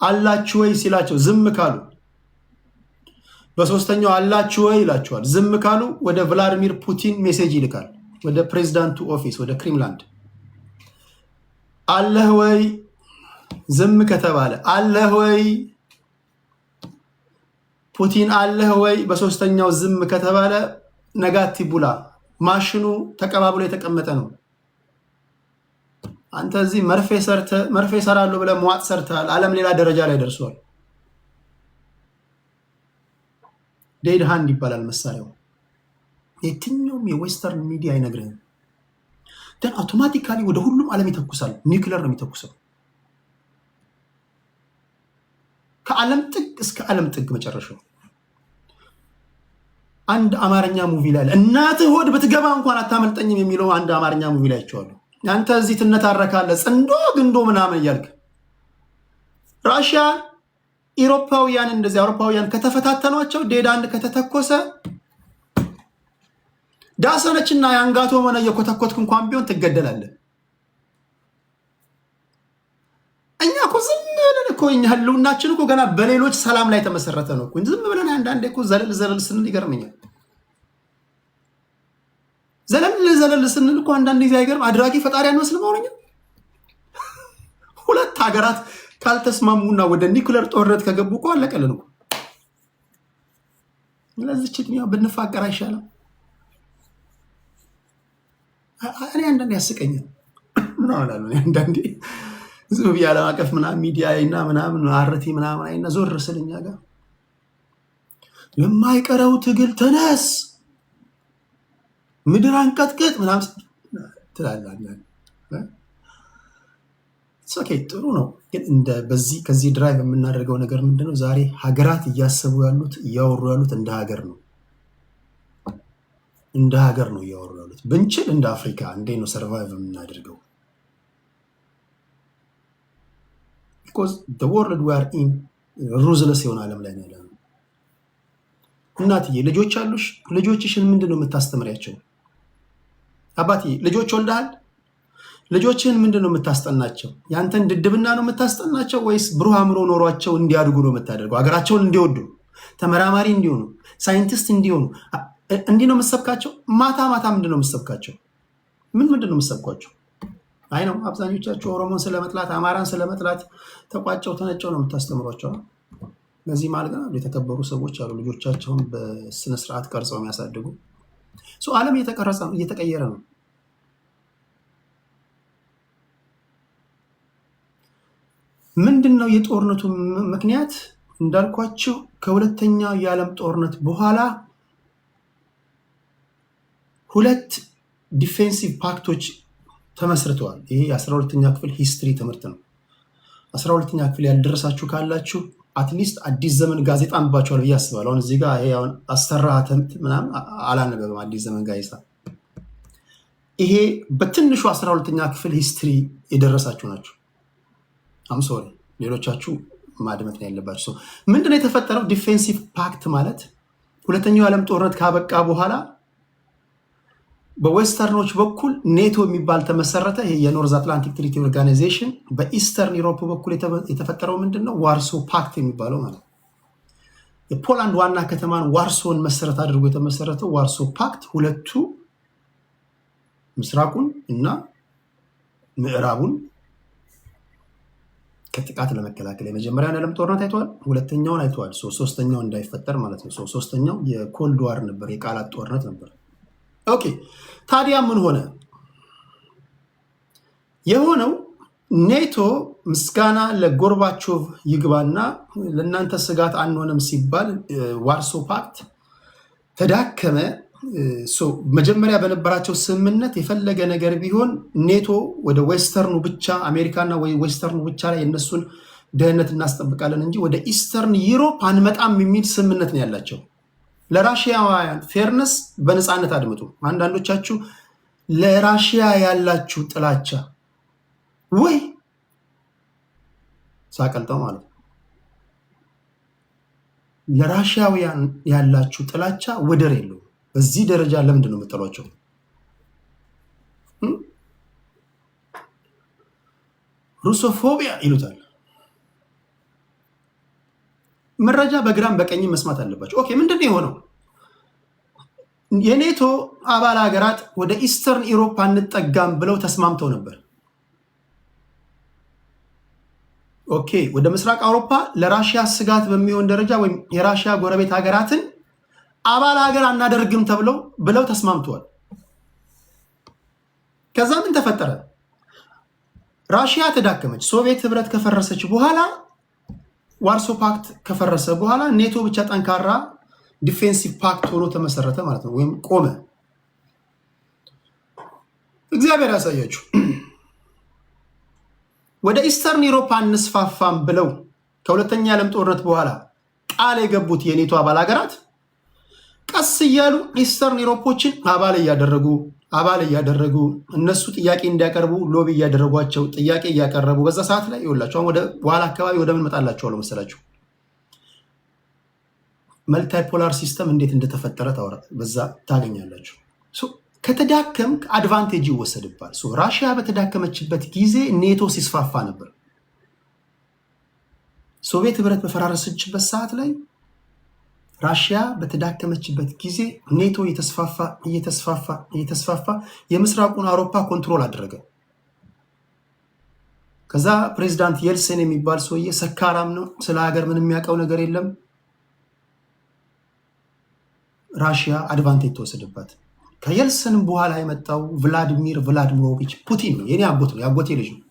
አላችሁ ወይ ሲላቸው ዝም ካሉ፣ በሶስተኛው አላችሁ ወይ ይላቸዋል። ዝም ካሉ ወደ ቭላዲሚር ፑቲን ሜሴጅ ይልካል፣ ወደ ፕሬዚዳንቱ ኦፊስ፣ ወደ ክሪምላንድ። አለህ ወይ? ዝም ከተባለ አለህ ወይ? ፑቲን አለህ ወይ? በሶስተኛው ዝም ከተባለ ነጋቲ ቡላ ማሽኑ ተቀባብሎ የተቀመጠ ነው። አንተ እዚህ መርፌ ሰራለሁ ብለህ መዋጥ ሰርተሃል። ዓለም ሌላ ደረጃ ላይ ደርሷል። ዴድ ሃንድ ይባላል መሳሪያው። የትኛውም የዌስተርን ሚዲያ አይነግርህም። ግን አውቶማቲካሊ ወደ ሁሉም ዓለም ይተኩሳል። ኒውክለር ነው የሚተኩሰው። ከዓለም ጥግ እስከ ዓለም ጥግ መጨረሻው። አንድ አማርኛ ሙቪ ላይ እናትህ ሆድ ብትገባ እንኳን አታመልጠኝም የሚለው አንድ አማርኛ ሙቪ ላይ አይቼዋለሁ። አንተ እዚህ ትነታረካለህ ጽንዶ ግንዶ ምናምን እያልክ ራሽያ ኢሮፓውያን እንደዚህ አውሮፓውያን ከተፈታተኗቸው ዴድ አንድ ከተተኮሰ ዳሰነችና የአንጋቶ ሆነ የኮተኮትክ እንኳን ቢሆን ትገደላለህ። እኛ እኮ ዝም ብለን እኮ እኛ ህልውናችን እኮ ገና በሌሎች ሰላም ላይ ተመሰረተ ነው እኮ። ዝም ብለን አንዳንዴ እኮ ዘለል ስንል ይገርመኛል። ዘለል ስንል እኮ አንዳንድ ጊዜ አይገርም? አድራጊ ፈጣሪ አንመስልም? ሆነኛ ሁለት ሀገራት ካልተስማሙና ወደ ኒውክለር ጦርነት ከገቡ እኮ አለቀልን እኮ። ለዚች እድሜዋ ብንፋቀር አይሻልም? እኔ አንዳንዴ ያስቀኛል። ምን አላሉ አንዳንዴ ዝም ብዬ ዓለም አቀፍ ምናምን ሚዲያ እና ምናምን አርቲ ምናምን አይና ዞር ስለኛ ጋር የማይቀረው ትግል ተነስ፣ ምድር አንቀጥቅጥ ምናምን ትላለህ። ኦኬ ጥሩ ነው፣ ግን በዚህ ከዚህ ድራይቭ የምናደርገው ነገር ምንድነው? ዛሬ ሀገራት እያሰቡ ያሉት እያወሩ ያሉት እንደ ሀገር ነው። እንደ ሀገር ነው እያወሩ ያሉት። ብንችል እንደ አፍሪካ እንዴት ነው ሰርቫይቭ የምናደርገው? ቢኮዝ the world we are in ሩዝለስ የሆነ ዓለም ላይ ነው ያለነው። እናትዬ ልጆች አሉሽ? ልጆችሽን ምንድን ነው የምታስተምሪያቸው? አባትዬ ልጆች ወልደሃል? ልጆችህን ምንድን ነው የምታስጠናቸው? ያንተን ድድብና ነው የምታስጠናቸው ወይስ ብሩህ አእምሮ ኖሯቸው እንዲያድጉ ነው የምታደርገው? ሀገራቸውን እንዲወዱ፣ ተመራማሪ እንዲሆኑ፣ ሳይንቲስት እንዲሆኑ እንዲህ ነው የምትሰብካቸው? ማታ ማታ ምንድን ነው የምትሰብካቸው? ምንድን ነው የምትሰብኳቸው? አይ ነው አብዛኞቻቸው ኦሮሞን ስለመጥላት አማራን ስለመጥላት ተቋጨው ተነጨው ነው የምታስተምሯቸው። በዚህ ማለት ነው የተከበሩ ሰዎች አሉ ልጆቻቸውን በስነስርዓት ቀርጸው የሚያሳድጉ። ዓለም እየተቀረጸ ነው፣ እየተቀየረ ነው። ምንድን ነው የጦርነቱ ምክንያት? እንዳልኳቸው ከሁለተኛው የዓለም ጦርነት በኋላ ሁለት ዲፌንሲቭ ፓክቶች ተመስርተዋል። ይሄ የ12ኛ ክፍል ሂስትሪ ትምህርት ነው። 12ኛ ክፍል ያልደረሳችሁ ካላችሁ አትሊስት አዲስ ዘመን ጋዜጣ አንብባችኋል ብዬ አስባለሁ። አሁን እዚህ ጋር ይሄ አሁን አሰራተምት ምናምን አላነበበም አዲስ ዘመን ጋዜጣ። ይሄ በትንሹ 12ኛ ክፍል ሂስትሪ የደረሳችሁ ናቸው። ሶሪ ሌሎቻችሁ ማድመጥ ነው ያለባችሁ። ምንድነው የተፈጠረው? ዲፌንሲቭ ፓክት ማለት ሁለተኛው የዓለም ጦርነት ካበቃ በኋላ በዌስተርኖች በኩል ኔቶ የሚባል ተመሰረተ። ይሄ የኖርዝ አትላንቲክ ትሪቲ ኦርጋናይዜሽን። በኢስተርን ዩሮፕ በኩል የተፈጠረው ምንድን ነው? ዋርሶ ፓክት የሚባለው ማለት የፖላንድ ዋና ከተማን ዋርሶን መሰረት አድርጎ የተመሰረተው ዋርሶ ፓክት ሁለቱ ምስራቁን እና ምዕራቡን ከጥቃት ለመከላከል የመጀመሪያውን የዓለም ጦርነት አይተዋል፣ ሁለተኛውን አይተዋል። ሶስተኛው እንዳይፈጠር ማለት ነው። ሶስተኛው የኮልድ ዋር ነበር፣ የቃላት ጦርነት ነበር። ኦኬ ታዲያ ምን ሆነ? የሆነው ኔቶ ምስጋና ለጎርባቾቭ ይግባና ለእናንተ ስጋት አንሆንም ሲባል ዋርሶ ፓክት ተዳከመ። መጀመሪያ በነበራቸው ስምምነት የፈለገ ነገር ቢሆን ኔቶ ወደ ዌስተርኑ ብቻ አሜሪካና ዌስተርኑ ብቻ ላይ የነሱን ደህንነት እናስጠብቃለን እንጂ ወደ ኢስተርን ዩሮፕ አንመጣም የሚል ስምምነት ነው ያላቸው። ለራሽያውያን ፌርነስ በነፃነት አድምጡ። አንዳንዶቻችሁ ለራሽያ ያላችሁ ጥላቻ ወይ ሳቀልጠው ማለት ነው። ለራሽያውያን ያላችሁ ጥላቻ ወደር የለውም። በዚህ ደረጃ ለምንድን ነው የምጠሏቸው? ሩሶፎቢያ ይሉታል። መረጃ በግራም በቀኝም መስማት አለባቸው። ኦኬ ምንድን ነው የሆነው? የኔቶ አባል ሀገራት ወደ ኢስተርን ኢሮፓ እንጠጋም ብለው ተስማምተው ነበር። ኦኬ ወደ ምስራቅ አውሮፓ ለራሽያ ስጋት በሚሆን ደረጃ ወይም የራሽያ ጎረቤት ሀገራትን አባል ሀገር አናደርግም ብለው ተስማምተዋል። ከዛ ምን ተፈጠረ? ራሽያ ተዳከመች። ሶቪየት ህብረት ከፈረሰች በኋላ ዋርሶ ፓክት ከፈረሰ በኋላ ኔቶ ብቻ ጠንካራ ዲፌንሲቭ ፓክት ሆኖ ተመሰረተ ማለት ነው፣ ወይም ቆመ። እግዚአብሔር ያሳያችሁ። ወደ ኢስተርን ኢሮፓ እንስፋፋም ብለው ከሁለተኛ ዓለም ጦርነት በኋላ ቃል የገቡት የኔቶ አባል ሀገራት ቀስ እያሉ ኢስተርን ኢሮፖችን አባል እያደረጉ እነሱ ጥያቄ እንዲያቀርቡ ሎቢ እያደረጓቸው ጥያቄ እያቀረቡ በዛ ሰዓት ላይ ይውላቸው ወደ በኋላ አካባቢ ወደ ምን መጣላቸው ነው መሰላችሁ? መልታይፖላር ሲስተም እንዴት እንደተፈጠረ በዛ ታገኛላችሁ። ከተዳከም አድቫንቴጅ ይወሰድባል። ራሽያ በተዳከመችበት ጊዜ ኔቶ ሲስፋፋ ነበር። ሶቪየት ህብረት በፈራረሰችበት ሰዓት ላይ ራሽያ በተዳከመችበት ጊዜ ኔቶ እየተስፋፋ የምስራቁን አውሮፓ ኮንትሮል አደረገ። ከዛ ፕሬዚዳንት የልሰን የሚባል ሰውዬ ሰካራም ነው፣ ስለ ሀገር ምንም የሚያውቀው ነገር የለም። ራሽያ አድቫንቴጅ ተወሰደባት። ከየልሰንም በኋላ የመጣው ቭላዲሚር ቭላዲሚሮቪች ፑቲን ነው። የኔ አጎት ነው፣ የአጎቴ ልጅ ነው።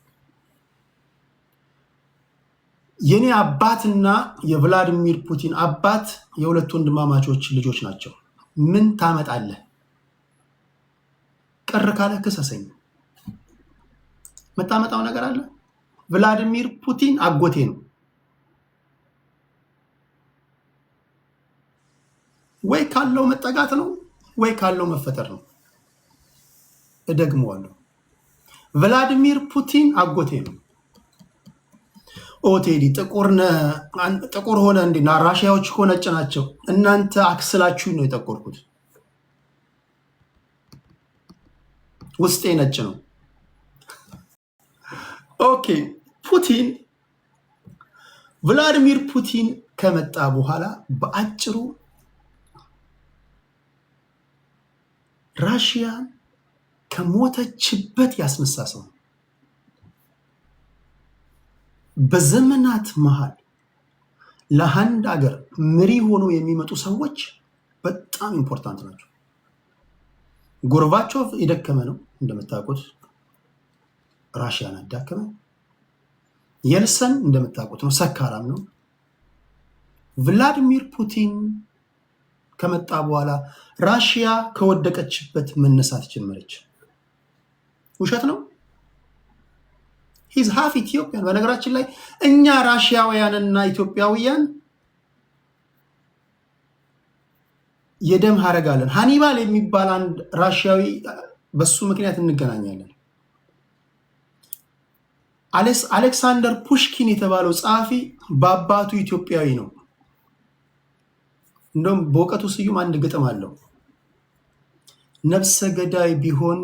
የኔ አባትና የቭላዲሚር ፑቲን አባት የሁለት ወንድማማቾች ልጆች ናቸው። ምን ታመጣለህ? ቅር ካለ ክሰሰኝ። መታመጣው ነገር አለ? ቭላዲሚር ፑቲን አጎቴ ነው። ወይ ካለው መጠጋት ነው ወይ ካለው መፈጠር ነው። እደግመዋለሁ። ቭላዲሚር ፑቲን አጎቴ ነው። ኦቴዲ ጥቁር ሆነ እንዲና ራሽያዎች እኮ ነጭ ናቸው። እናንተ አክስላችሁ ነው የጠቆርኩት። ውስጤ ነጭ ነው። ኦኬ ቭላዲሚር ፑቲን ከመጣ በኋላ በአጭሩ ራሽያን ከሞተችበት ያስነሳ ሰው። በዘመናት መሃል ለአንድ ሀገር መሪ ሆኖ የሚመጡ ሰዎች በጣም ኢምፖርታንት ናቸው። ጎርባቾቭ የደከመ ነው እንደምታውቁት፣ ራሽያን አዳከመ። የልሰን እንደምታውቁት ነው፣ ሰካራም ነው። ቭላዲሚር ፑቲን ከመጣ በኋላ ራሽያ ከወደቀችበት መነሳት ጀመረች። ውሸት ነው። ሂዝ ሃፍ ኢትዮጵያን። በነገራችን ላይ እኛ ራሽያውያንና ኢትዮጵያውያን የደም ሀረግ አለን። ሃኒባል የሚባል አንድ ራሽያዊ፣ በሱ ምክንያት እንገናኛለን። አሌክሳንደር ፑሽኪን የተባለው ጸሐፊ በአባቱ ኢትዮጵያዊ ነው። እንደውም በእውቀቱ ስዩም አንድ ግጥም አለው። ነፍሰ ገዳይ ቢሆን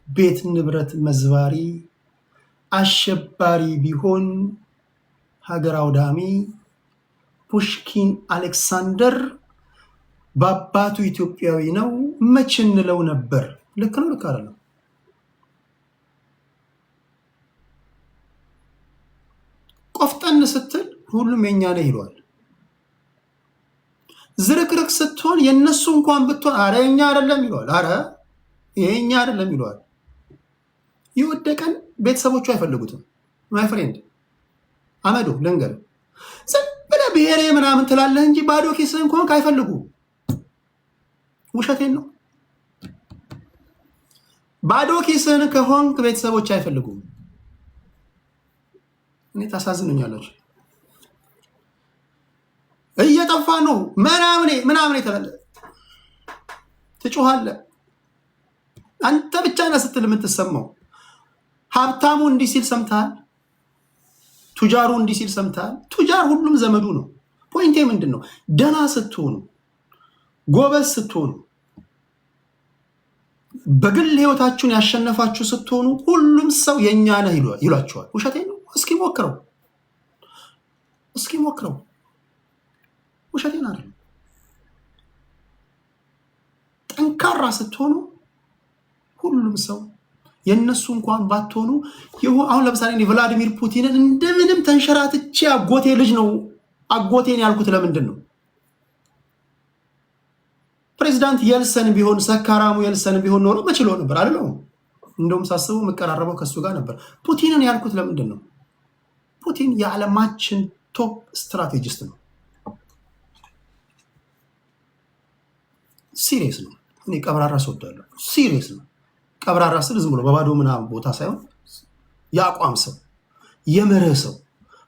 ቤት ንብረት መዝባሪ፣ አሸባሪ ቢሆን ሀገር አውዳሚ፣ ፑሽኪን አሌክሳንደር በአባቱ ኢትዮጵያዊ ነው መች እንለው ነበር። ልክ ነው፣ ልክ አይደለም? ቆፍጠን ስትል ሁሉም የኛ ነው ይሏል። ዝርክርክ ስትሆን የነሱ እንኳን ብትሆን አረ የኛ አይደለም ይሏል። አረ የኛ አይደለም ይሏል። ይወደቀን ቤተሰቦቹ አይፈልጉትም። ማይ ፍሬንድ አመዶ ልንገር፣ ዝም ብለህ ብሔሬ ምናምን ትላለህ እንጂ ባዶ ኪስህን እንኳን አይፈልጉ። ውሸቴን ነው። ባዶ ኪስህን ከሆንክ ቤተሰቦች አይፈልጉም። እኔ ታሳዝኑኛላችሁ። እየጠፋ ነው ምናምን ትላለህ፣ ትጮኻለህ። አንተ ብቻ ነህ ስትል የምትሰማው። ሀብታሙ እንዲህ ሲል ሰምተሃል? ቱጃሩ እንዲህ ሲል ሰምተሃል? ቱጃር ሁሉም ዘመዱ ነው። ፖይንቴ ምንድን ነው? ደህና ስትሆኑ፣ ጎበዝ ስትሆኑ፣ በግል ህይወታችሁን ያሸነፋችሁ ስትሆኑ ሁሉም ሰው የኛ ነህ ይሏቸዋል። ውሸቴን ነው። እስኪ ሞክረው። ውሸቴን አይደለም። ጠንካራ ስትሆኑ ሁሉም ሰው የነሱ እንኳን ባትሆኑ አሁን ለምሳሌ ቭላዲሚር ፑቲንን እንደምንም ተንሸራትቼ አጎቴ ልጅ ነው አጎቴን ያልኩት ለምንድን ነው? ፕሬዚዳንት የልሰን ቢሆን ሰካራሙ የልሰን ቢሆን ኖሮ መችሎ ነበር አይደለም? እንደውም ሳስበው መቀራረበው ከሱ ጋር ነበር። ፑቲንን ያልኩት ለምንድን ነው? ፑቲን የዓለማችን ቶፕ ስትራቴጂስት ነው። ሲሪየስ ነው። እኔ ቀብራራ ሰው ወዳለሁ። ሲሪየስ ነው። ቀብራራ ስል ዝም ብሎ በባዶ ምናምን ቦታ ሳይሆን የአቋም ሰው፣ የመርህ ሰው፣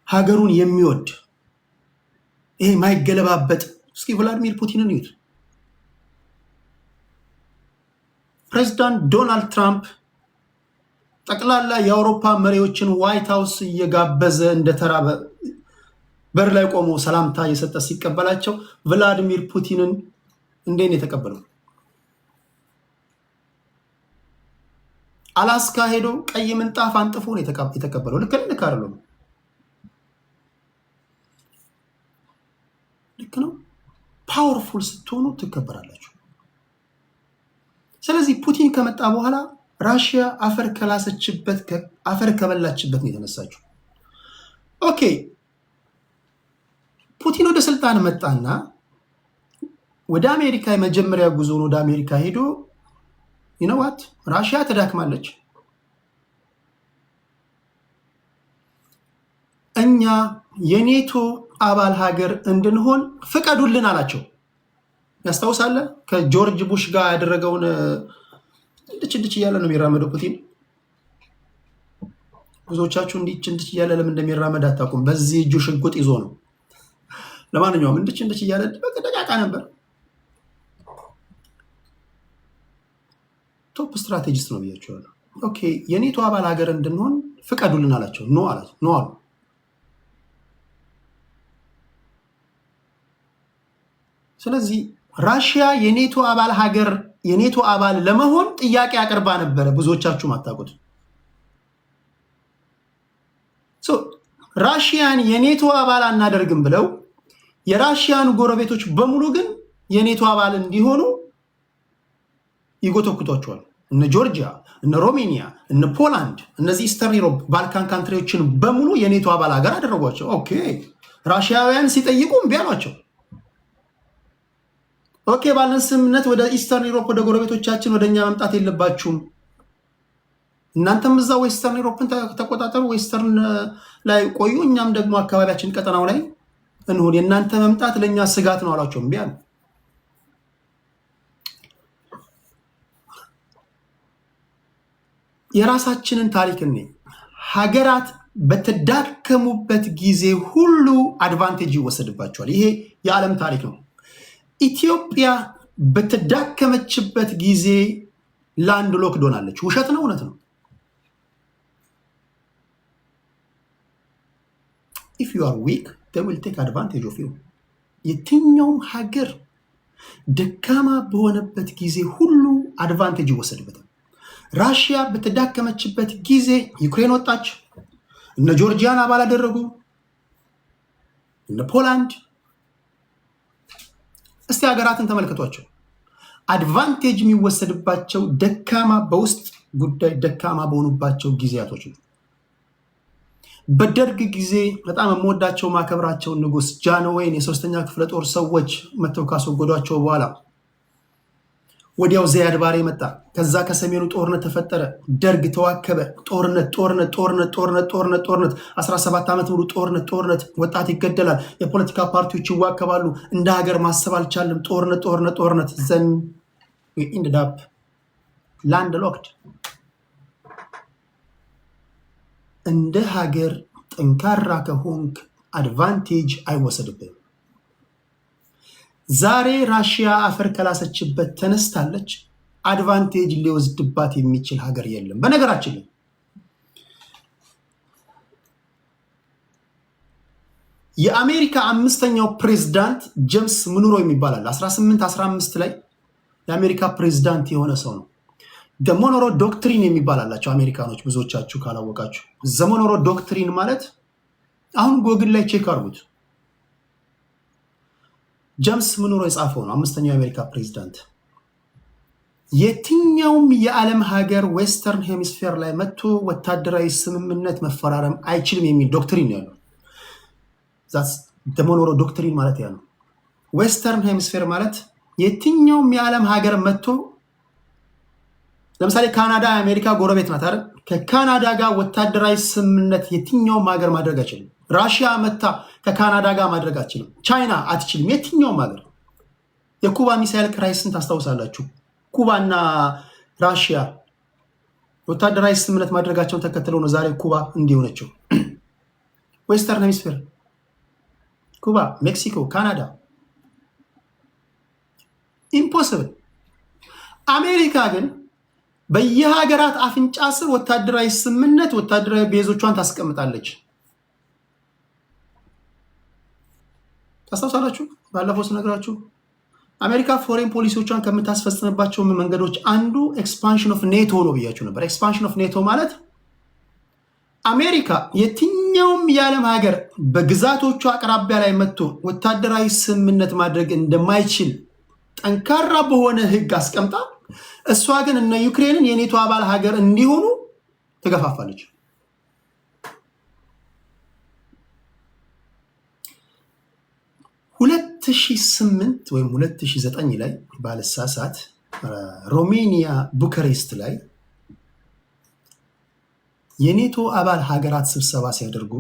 ሀገሩን የሚወድ ይሄ ማይገለባበጥ። እስኪ ቭላዲሚር ፑቲንን ይዩት። ፕሬዚዳንት ዶናልድ ትራምፕ ጠቅላላ የአውሮፓ መሪዎችን ዋይት ሃውስ እየጋበዘ እንደተራበ በር ላይ ቆሞ ሰላምታ እየሰጠ ሲቀበላቸው ቭላዲሚር ፑቲንን እንዴት ነው የተቀበለው? አላስካ ሄዶ ቀይ ምንጣፍ አንጥፎ ነው የተቀበለው። ልክ አይደለም? ልክ ነው። ፓወርፉል ስትሆኑ ትከበራላችሁ። ስለዚህ ፑቲን ከመጣ በኋላ ራሽያ አፈር ከበላችበት ነው የተነሳችው። ኦኬ ፑቲን ወደ ስልጣን መጣና ወደ አሜሪካ የመጀመሪያ ጉዞውን ወደ አሜሪካ ሄዶ ይነዋት ራሽያ ተዳክማለች፣ እኛ የኔቶ አባል ሀገር እንድንሆን ፍቀዱልን አላቸው። ያስታውሳለ? ከጆርጅ ቡሽ ጋር ያደረገውን እንድች እያለ ነው የሚራመደው ፑቲን። ብዙዎቻችሁ እንድች እያለ ለምን እንደሚራመድ አታውቁም። በዚህ እጁ ሽጉጥ ይዞ ነው። ለማንኛውም እንድች እያለ በቀደቃቃ ነበር። ቶፕ ስትራቴጂስት ነው ብያቸዋለሁ። ኦኬ የኔቶ አባል ሀገር እንድንሆን ፍቀዱልን አላቸው። ኖ አሉ። ስለዚህ ራሽያ የኔቶ አባል ሀገር የኔቶ አባል ለመሆን ጥያቄ አቅርባ ነበረ። ብዙዎቻችሁ ማታውቁት ራሽያን የኔቶ አባል አናደርግም ብለው የራሽያን ጎረቤቶች በሙሉ ግን የኔቶ አባል እንዲሆኑ ይጎተኩቷቸዋል። እነ ጆርጂያ፣ እነ ሮሜኒያ፣ እነ ፖላንድ፣ እነዚህ ኢስተርን ዩሮፕ ባልካን ካንትሪዎችን በሙሉ የኔቶ አባል ሀገር አደረጓቸው። ኦኬ ራሽያውያን ሲጠይቁ እምቢ አሏቸው። ኦኬ ባለን ስምምነት ወደ ኢስተርን ዩሮፕ ወደ ጎረቤቶቻችን ወደኛ መምጣት የለባችሁም፣ እናንተም እዛ ዌስተርን ዩሮፕን ተቆጣጠሩ፣ ዌስተርን ላይ ቆዩ፣ እኛም ደግሞ አካባቢያችን ቀጠናው ላይ እንሁን፣ የእናንተ መምጣት ለእኛ ስጋት ነው አሏቸው። እምቢ አሉ። የራሳችንን ታሪክ እኔ ሀገራት በተዳከሙበት ጊዜ ሁሉ አድቫንቴጅ ይወሰድባቸዋል። ይሄ የዓለም ታሪክ ነው። ኢትዮጵያ በተዳከመችበት ጊዜ ላንድ ሎክድ ሆናለች። ውሸት ነው? እውነት ነው? if you are weak they will take advantage of you። የትኛውም ሀገር ደካማ በሆነበት ጊዜ ሁሉ አድቫንቴጅ ይወሰድበታል። ራሽያ በተዳከመችበት ጊዜ ዩክሬን ወጣች፣ እነ ጆርጂያን አባል አደረጉ፣ እነ ፖላንድ። እስቲ ሀገራትን ተመልከቷቸው። አድቫንቴጅ የሚወሰድባቸው ደካማ በውስጥ ጉዳይ ደካማ በሆኑባቸው ጊዜያቶች ነው። በደርግ ጊዜ በጣም የምወዳቸው ማከብራቸው ንጉስ ጃንሆይን የሶስተኛ ክፍለ ጦር ሰዎች መተው ካስወገዷቸው በኋላ ወዲያው ዚያድ ባሬ መጣ። ከዛ ከሰሜኑ ጦርነት ተፈጠረ። ደርግ ተዋከበ። ጦርነት 17 ዓመት ሙሉ ጦርነት፣ ወጣት ይገደላል፣ የፖለቲካ ፓርቲዎች ይዋከባሉ፣ እንደ ሀገር ማሰብ አልቻለም። ጦርነት ዘን we ended up landlocked። እንደ ሀገር ጠንካራ ከሆንክ አድቫንቴጅ አይወሰድብህም። ዛሬ ራሽያ አፈር ከላሰችበት ተነስታለች። አድቫንቴጅ ሊወስድባት የሚችል ሀገር የለም። በነገራችን ላይ የአሜሪካ አምስተኛው ፕሬዝዳንት ጄምስ ሙንሮ የሚባላል 1815 ላይ የአሜሪካ ፕሬዝዳንት የሆነ ሰው ነው። ዘሞኖሮ ዶክትሪን የሚባላላቸው አሜሪካኖች ብዙዎቻችሁ ካላወቃችሁ፣ ዘሞኖሮ ዶክትሪን ማለት አሁን ጎግል ላይ ቼክ አድርጉት። ጀምስ ምኑሮ የጻፈው ነው። 5ኛው የአሜሪካ ፕሬዚዳንት የትኛውም የዓለም ሀገር ዌስተርን ሄሚስፌር ላይ መጥቶ ወታደራዊ ስምምነት መፈራረም አይችልም የሚል ዶክትሪን ያለው ደሞኖሮ ዶክትሪን ማለት ያ ነው። ዌስተርን ሄሚስፌር ማለት የትኛውም የዓለም ሀገር መጥቶ ለምሳሌ ካናዳ የአሜሪካ ጎረቤት ናት አይደል? ከካናዳ ጋር ወታደራዊ ስምምነት የትኛውም ሀገር ማድረግ አይችልም። ራሽያ መታ ከካናዳ ጋር ማድረግ አትችልም። ቻይና አትችልም። የትኛውም ሀገር የኩባ ሚሳይል ክራይስን ታስታውሳላችሁ። ኩባና ራሽያ ወታደራዊ ስምምነት ማድረጋቸውን ተከትለው ነው ዛሬ ኩባ እንዲሆነችው። ዌስተርን ሄሚስፌር ኩባ፣ ሜክሲኮ፣ ካናዳ ኢምፖስብል። አሜሪካ ግን በየሀገራት አፍንጫ ስር ወታደራዊ ስምምነት ወታደራዊ ቤዞቿን ታስቀምጣለች። ታስታውሳላችሁ? ባለፈው ስነግራችሁ አሜሪካ ፎሬን ፖሊሲዎቿን ከምታስፈጽምባቸው መንገዶች አንዱ ኤክስፓንሽን ኦፍ ኔቶ ነው ብያችሁ ነበር። ኤክስፓንሽን ኦፍ ኔቶ ማለት አሜሪካ የትኛውም የዓለም ሀገር በግዛቶቹ አቅራቢያ ላይ መጥቶ ወታደራዊ ስምምነት ማድረግ እንደማይችል ጠንካራ በሆነ ሕግ አስቀምጣ፣ እሷ ግን እነ ዩክሬንን የኔቶ አባል ሀገር እንዲሆኑ ትገፋፋለች። 2008 ወይም 2009 ላይ ባለሳሳት ሮሜኒያ ቡካሬስት ላይ የኔቶ አባል ሀገራት ስብሰባ ሲያደርጉ